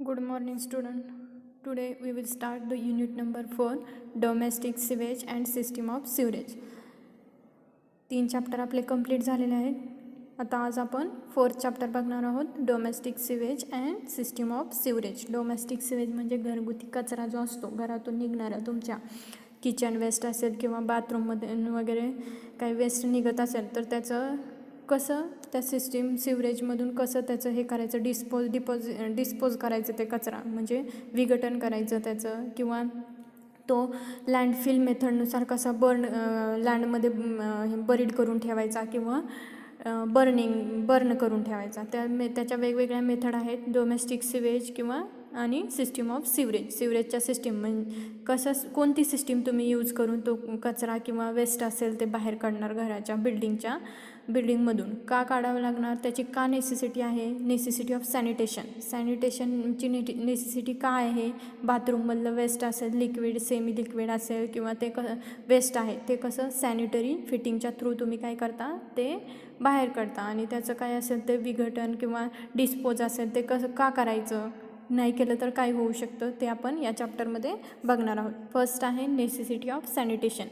Good morning, student. Today we will start the unit number 4, domestic sewage and system of sewerage. 3 chapter आपले complete झालेले आहेत. आता आज आपण 4th चॅप्टर बघणार आहोत, domestic sewage and system of sewerage. Domestic sewage म्हणजे घरगुती कचरा जो असतो, घरातून निघणारा तुमच्या किचन वेस्ट असेल किंवा बाथरूममध्ये वगैरे काही वेस्ट निघत असेल तर त्याचं कसं त्या सिस्टीम सिवरेजमधून कसं त्याचं हे करायचं, डिस्पोज करायचं ते कचरा, म्हणजे विघटन करायचं त्याचं, किंवा तो लँडफिल मेथडनुसार कसा लँडमध्ये बरीड करून ठेवायचा किंवा बर्न करून ठेवायचा. त्याच्या वेगवेगळ्या मेथड आहेत, डोमेस्टिक सिवेज किंवा आणि सिस्टीम ऑफ सिवरेजच्या सिस्टीम. म्हणजे कोणती सिस्टीम तुम्ही यूज करून तो कचरा किंवा वेस्ट असेल ते बाहेर काढणार घराच्या बिल्डिंगमधून, का काढावं लागणार, त्याची का नेसेसिटी आहे. नेसेसिटी ऑफ सॅनिटेशनची नेसेसिटी काय आहे. बाथरूममधलं वेस्ट असेल, लिक्विड सेमी लिक्विड असेल किंवा ते वेस्ट आहे ते कसं सॅनिटरी फिटिंगच्या थ्रू तुम्ही काय करता ते बाहेर काढता, आणि त्याचं काय असेल ते विघटन किंवा डिस्पोज असेल ते कसं का करायचं, नाही केलं तर काय होऊ शकतं ते आपण या चॅप्टरमध्ये बघणार आहोत. फर्स्ट आहे नेसेसिटी ऑफ सॅनिटेशन.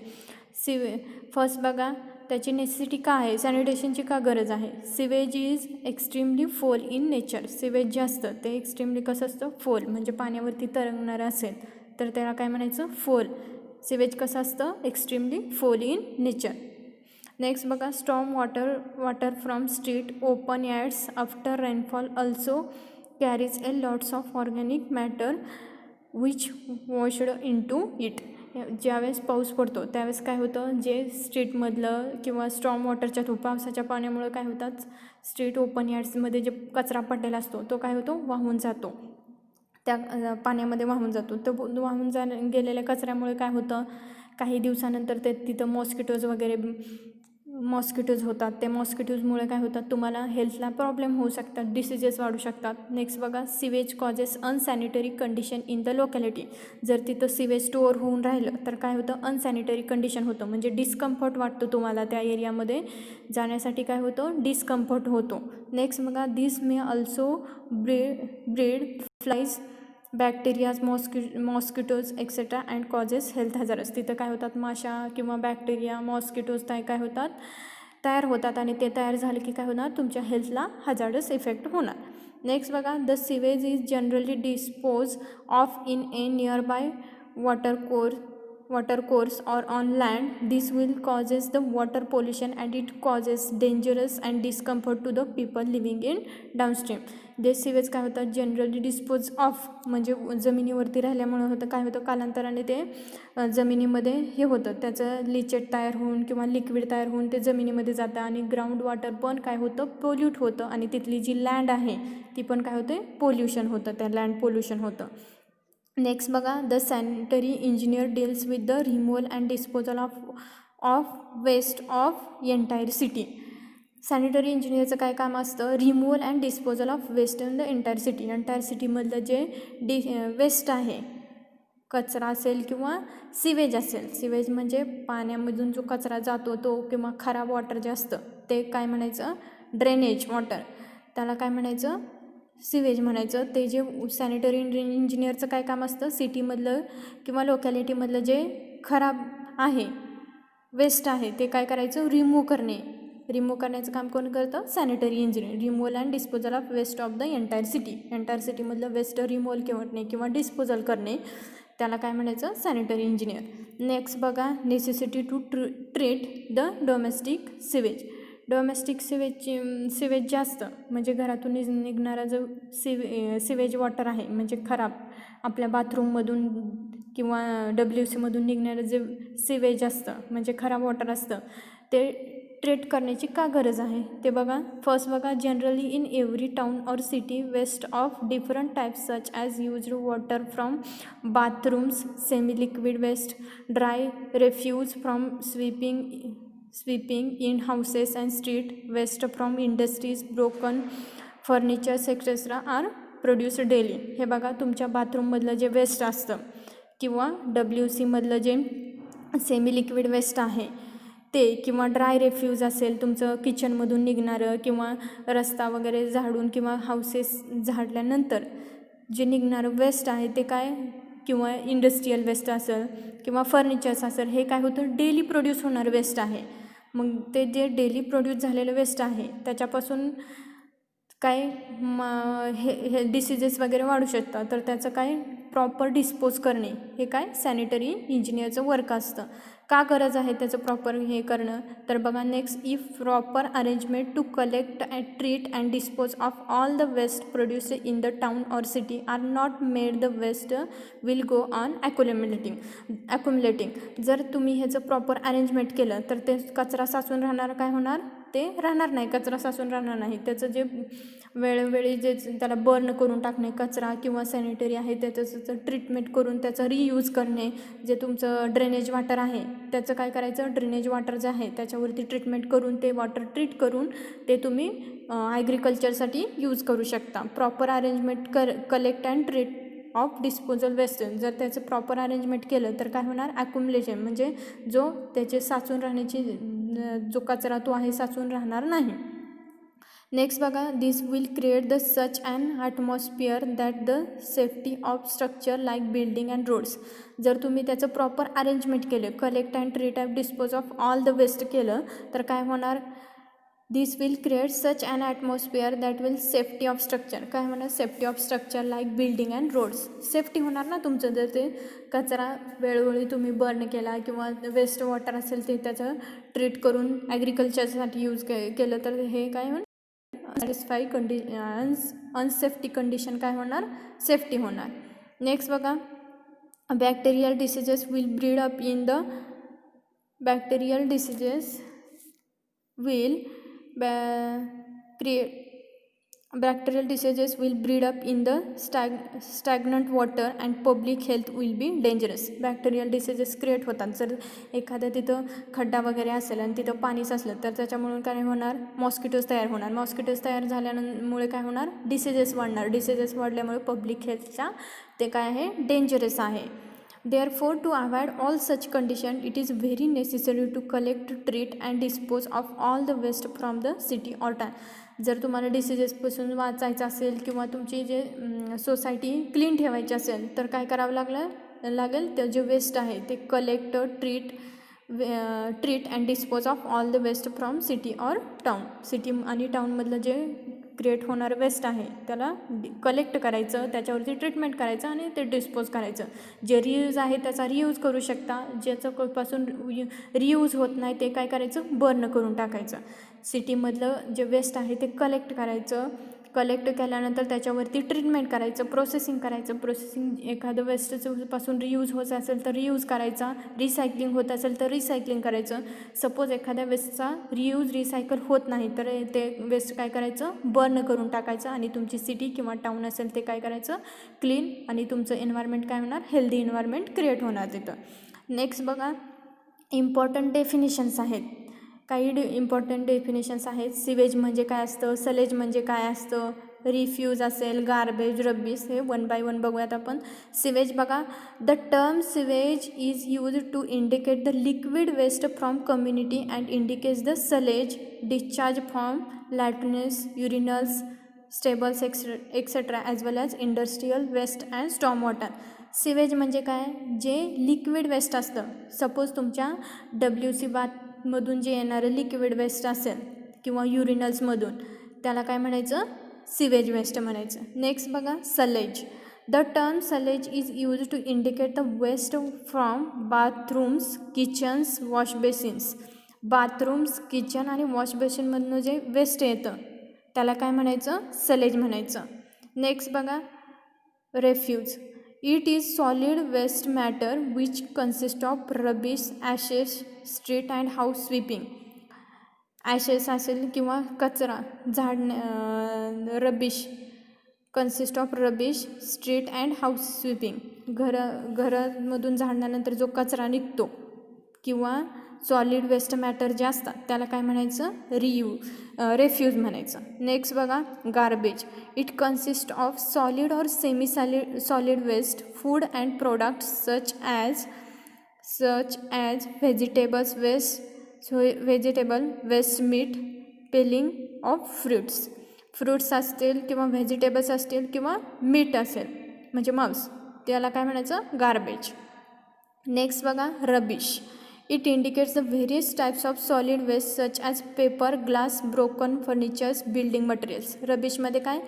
फर्स्ट बघा त्याची नेसेसिटी का आहे, सॅनिटेशनची का गरज आहे. सिवेज इज एक्स्ट्रीमली फोल इन नेचर. सिवेज जे असतं ते एक्स्ट्रीमली कसं असतं, फोल म्हणजे पाण्यावरती तरंगणारं असेल तर त्याला काय म्हणायचं, फोल. सिवेज कसं असतं, एक्स्ट्रीमली फोल इन नेचर. नेक्स्ट बघा, storm water from street, open yards after rainfall also carries A lots of organic matter which washed into it. ज्यावेळेस पाऊस पडतो त्यावेळेस काय होतं, जे स्ट्रीटमधलं किंवा स्टॉर्म वॉटरच्या थ्रू पावसाच्या पाण्यामुळं काय होतात, स्ट्रीट ओपन यार्ड्समध्ये जे कचरा पडलेला असतो तो काय होतो, वाहून जातो, त्या पाण्यामध्ये वाहून जातो. तो वाहून गेलेल्या कचऱ्यामुळे काय होतं, काही दिवसानंतर ते तिथं मॉस्किटोज होतात. ते मॉस्किटोजमुळे काय होतात, तुम्हाला हेल्थला प्रॉब्लेम होऊ शकतात, डिसीजेस वाढू शकतात. नेक्स्ट बघा, sewage causes unsanitary condition in the locality. जर तिथं सिवेज स्टोअर होऊन राहिलं तर काय होतं, अनसॅनिटरी कंडिशन होतं, म्हणजे डिस्कम्फर्ट वाटतो तुम्हाला त्या एरियामध्ये जाण्यासाठी, काय होतं, डिस्कम्फर्ट होतो. नेक्स्ट बघा, this may also breed flies, bacterias, mosquitoes etcetera and causes health hazards. तिथं काय होतात, माशा किंवा बॅक्टेरिया, मॉस्किटोज काय होतात, तयार होतात, आणि ते तयार झाले की काय होणार, तुमच्या हेल्थला हॅझार्डस इफेक्ट होणार. नेक्स्ट बघा, the sewage is generally dispose of in A near by water course or on land. This will causes the water pollution and it causes dangerous and discomfort to the people living in downstream. जे sewage काय होतात, generally dispose of म्हणजे जमिनीवरती राहिल्यामुळे होतं, काय होतं, कालांतराने ते जमिनीमध्ये हे होतं, त्याचं लिचेट तयार होऊन किंवा लिक्विड तयार होऊन ते जमिनीमध्ये जातं, आणि ग्राउंड वॉटर पण काय होतं, पोल्यूट होतं, आणि तिथली जी लँड आहे ती पण काय होते, पोल्युशन होतं, त्या लँड पोल्युशन होतं. नेक्स्ट बघा, the sanitary engineer deals with the removal and disposal of waste of entire city. Sanitary इंजिनियरचं काय काम असतं, removal and disposal of waste in the entire सिटीमधलं जे वेस्ट आहे, कचरा असेल किंवा सिवेज असेल. सिवेज म्हणजे पाण्यामधून जो कचरा जातो तो, किंवा खराब वॉटर जे असतं ते काय म्हणायचं, ड्रेनेज वॉटर, त्याला काय म्हणायचं, सिवेज म्हणायचं. ते जे सॅनिटरी इंजिनियरचं काय काम असतं, सिटीमधलं किंवा लोकॅलिटीमधलं जे खराब आहे, वेस्ट आहे, ते काय करायचं, रिमूव्ह करण्याचं काम कोण करतं, sanitary engineer. Removal and disposal of waste of the entire सिटीमधलं वेस्ट रिमूव्हल करणे किंवा डिस्पोजल करणे, त्याला काय म्हणायचं, सॅनिटरी इंजिनियर. नेक्स्ट बघा, necessity to treat the domestic sewage जे असतं म्हणजे घरातून निघणारा जो सिवेज वॉटर आहे, म्हणजे खराब आपल्या बाथरूममधून किंवा WCमधून निघणारं जे सिवेज असतं म्हणजे खराब वॉटर असतं, ते ट्रीट करण्याची का गरज आहे ते बघा. फर्स्ट बघा, generally in every town or city waste of different types such as used water from bathrooms, semi liquid waste, dry refuse from sweeping in houses and street, waste from industries, broken furnitures etcetera are produced daily. हे बघा, तुमच्या बाथरूममधलं जे waste असतं किंवा WCमधलं जे semi liquid waste आहे ते, किंवा ड्राय रेफ्यूज असेल तुमचं किचनमधून निघणारं, किंवा रस्ता वगैरे झाडून किंवा हाऊसेस झाडल्यानंतर जे निघणारं वेस्ट आहे ते काय, किंवा इंडस्ट्रीयल वेस्ट असेल किंवा फर्निचर्स असेल, हे काय होतं, डेली प्रोड्यूस होणारं वेस्ट आहे. मग ते जे डेली प्रोड्यूस झालेलं वेस्ट आहे त्याच्यापासून काय हे डिसिजेस वगैरे वाढू शकतात. तर त्याचं काय प्रॉपर डिस्पोज करणे हे काय सॅनिटरी इंजिनियरचं वर्क असतं. का गरज आहे त्याचं प्रॉपर हे करणं, तर बघा next, if proper arrangement to collect and treat and dispose of all the waste produce in the town or city are not made, the waste will go on accumulating. जर तुम्ही ह्याचं प्रॉपर अरेंजमेंट केलं तर ते कचरा साचून राहणार, काय होणार, ते राहणार नाही, कचरा साचून राहणार नाही. त्याचं जे वेळोवेळी जे त्याला बर्न करून टाकणे कचरा किंवा सॅनिटरी आहे त्याचं ट्रीटमेंट करून त्याचं रियूज करणे. जे तुमचं ड्रेनेज वॉटर आहे त्याचं काय करायचं, ड्रेनेज वॉटर जे आहे त्याच्यावरती ट्रीटमेंट करून ते वॉटर ट्रीट करून ते तुम्ही ॲग्रिकल्चरसाठी यूज करू शकता. Proper arrangement collect and treat of disposal waste. जर त्याचं प्रॉपर अरेंजमेंट केलं तर काय होणार, ॲक्युमुलेशन, म्हणजे जो त्याचे साचून राहण्याची जो कचरा तो आहे साचून राहणार नाही. नेक्स्ट बघा, this will create the such an atmosphere that the safety of structure like building and roads. जर तुम्ही त्याचं प्रॉपर अरेंजमेंट केलं, collect and treat and dispose of all the waste केलं तर काय होणार, this will create such an atmosphere that will safety of structure. काय होणार, safety of structure like building and roads. Safety होणार ना तुमचं, जर ते कचरा वेळोवेळी तुम्ही बर्न केला किंवा वेस्ट वॉटर असेल ते त्याचं ट्रीट करून ॲग्रिकल्चरसाठी यूज केलं तर हे काय होणार, सॅटिस्फाई अनसेफ्टी कंडिशन काय होणार, सेफ्टी होणार. नेक्स्ट बघा, bacterial diseases will breed up in the bacterial diseases will breed up in the stagnant water and public health will be dangerous. Bacterial diseases create होतात. जर एखाद्या तिथं खड्डा वगैरे असेल आणि तिथं पाणी साचलं तर त्याच्यामुळे काय होणार, मॉस्किटोज तयार होणार. मॉस्किटोज तयार झाल्यामुळे काय होणार, डिसीजेस वाढणार. डिसीजेस वाढल्यामुळे पब्लिक हेल्थच्या ते काय आहे, डेंजरस आहे. Therefore, to avoid all such condition, it is very necessary to collect, treat and dispose of all the waste from the city or town. जर तुम्हाला डिसीजेसपासून वाचायचं असेल किंवा तुमची जे सोसायटी क्लीन ठेवायची असेल तर काय करावं लागेल, ते जे वेस्ट आहे ते collect, treat and dispose of all the waste from city or town. City आणि टाउनमधलं जे क्रिएट होणारं वेस्ट आहे त्याला कलेक्ट करायचं, त्याच्यावरती ट्रीटमेंट करायचं आणि ते डिस्पोज करायचं. जे रियूज आहे त्याचा रियूज करू शकता, ज्याच्यापासून रियूज होत नाही ते काय करायचं, बर्न करून टाकायचं. सिटीमधलं जे वेस्ट आहे ते कलेक्ट करायचं, कलेक्ट केल्यानंतर त्याच्यावरती ट्रीटमेंट करायचं, प्रोसेसिंग एखादं वेस्टपासून रियूज होत असेल तर रियूज करायचा, रिसायकलिंग होत असेल तर रिसायकलिंग करायचं. सपोज एखाद्या वेस्टचा रिसायकल होत नाही तर ते वेस्ट काय करायचं, बर्न करून टाकायचं आणि तुमची सिटी किंवा टाऊन असेल ते काय करायचं, क्लीन, आणि तुमचं एन्व्हायरमेंट काय होणार, हेल्दी एन्व्हायरमेंट क्रिएट होणार तिथं. नेक्स्ट बघा, इम्पॉर्टंट डेफिनेशन्स आहेत. काही इम्पॉर्टंट डेफिनेशन्स आहेत. सिवेज म्हणजे काय असतं, सलेज म्हणजे काय असतं, रिफ्यूज असेल, गार्बेज, रब्बीज, हे वन बाय वन बघूयात आपण. सिवेज बघा, the term sewage is use to indicate the liquid waste from community and indicates the sullage discharge from latrines, urinals, stables etcetera as well as industrial waste and storm water. Sewage म्हणजे काय, जे liquid waste असतं. Suppose तुमच्या WC बाथमधून जे येणारं liquid waste असेल किंवा युरिनल्समधून, त्याला काय म्हणायचं, सिवेज वेस्ट म्हणायचं. नेक्स्ट बघा, sullage. The term sullage is use to indicate the waste from bathrooms, kitchens, wash basins. Bathrooms, kitchen आणि वॉश बेसिनमधनं जे वेस्ट येतं त्याला काय म्हणायचं, सलेज म्हणायचं. नेक्स्ट बघा, refuse. It is solid waste matter which consist of rubbish, ashes, street and house sweeping. Ashes असेल किंवा कचरा, rubbish, consist of rubbish, street and house sweeping. घरामधून झाडल्यानंतर जो कचरा निघतो किंवा सॉलिड वेस्ट मॅटर जे असतात त्याला काय म्हणायचं, रेफ्यूज म्हणायचं. नेक्स्ट बघा, garbage. It consist of solid or semi solid waste, food and products such as vegetables waste, meat, peeling of fruits असतील किंवा व्हेजिटेबल्स असतील किंवा मीट असेल म्हणजे माऊस, त्याला काय म्हणायचं, गार्बेज. नेक्स्ट बघा rubbish. It indicates the various types of solid waste such as paper, glass, broken furnitures, building materials. रबिशमध्ये काय,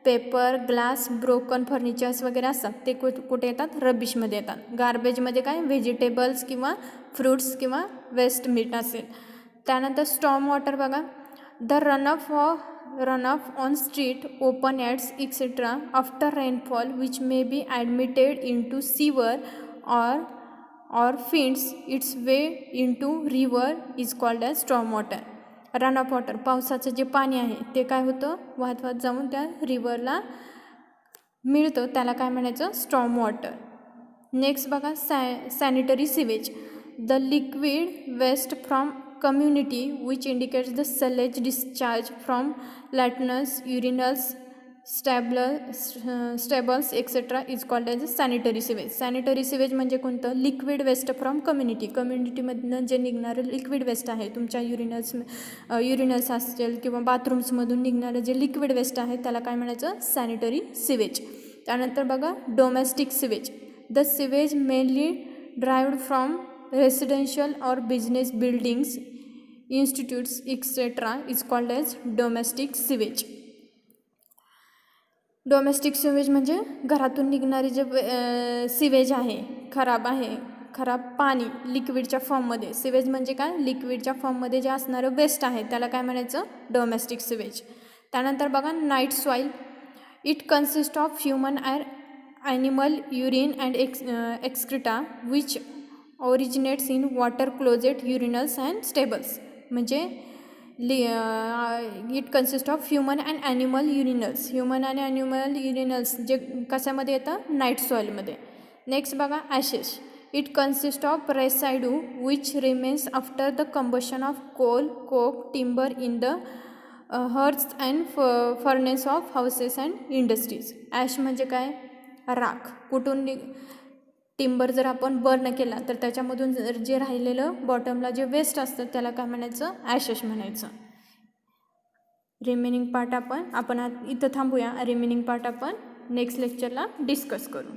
पेपर, ग्लास, ब्रोकन फर्निचर्स वगैरे असतात, ते कुठे येतात, रबिशमध्ये येतात. गार्बेजमध्ये काय, व्हेजिटेबल्स किंवा फ्रूट्स किंवा वेस्ट मीट असेल. त्यानंतर स्टॉर्म वॉटर बघा. The runoff on street, open ads, etc. after rainfall which may be admitted into sewer or finds its way into river is called as storm water. Run of water, पावसाचं जे पाणी आहे ते काय होतं, वाहत वाहत जाऊन त्या रिव्हरला मिळतं, त्याला काय म्हणायचं, स्टॉर्म वॉटर. नेक्स्ट बघा sanitary sewage. The liquid waste from community which indicates the sewage discharge from latrines, urinals, stables etc. is called as sanitary sewage. Sanitary sewage म्हणजे कोणतं, लिक्विड वेस्ट फ्रॉम कम्युनिटीमधनं जे निघणारं लिक्विड वेस्ट आहे, तुमच्या युरिनल्स असेल किंवा बाथरूम्समधून निघणारं जे liquid waste आहे त्याला काय म्हणायचं, सॅनिटरी सिवेज. त्यानंतर बघा domestic sewage. The sewage mainly derived from residential or business buildings, institutes etc. is called as domestic sewage. Domestic sewage म्हणजे घरातून निघणारी जे सिवेज आहे, खराब पाणी लिक्विडच्या फॉर्ममध्ये. सिवेज म्हणजे काय, लिक्विडच्या फॉर्ममध्ये जे असणारं वेस्ट आहे त्याला काय म्हणायचं, डोमेस्टिक सिवेज. त्यानंतर बघा night soil. It consist of human animal urine and excreta which originates in water closet, urinals and stables. म्हणजे it consist of human and animal urinals. Human आणि ॲनिमल युरिनल्स जे कशामध्ये येतं, नाईट सॉईलमध्ये. Next बघा ashes. It consist of residue which remains after the combustion of coal, coke, timber in the hearths and furnace of houses and industries. Ash म्हणजे काय, राख. कुठून टिंबर जर आपण बर्न केला तर त्याच्यामधून जे राहिलेलं बॉटमला जे वेस्ट असतं त्याला काय म्हणायचं, ॲशेस म्हणायचं. रिमेनिंग पार्ट आपण इथं थांबूया. रिमेनिंग पार्ट आपण नेक्स्ट लेक्चरला डिस्कस करू.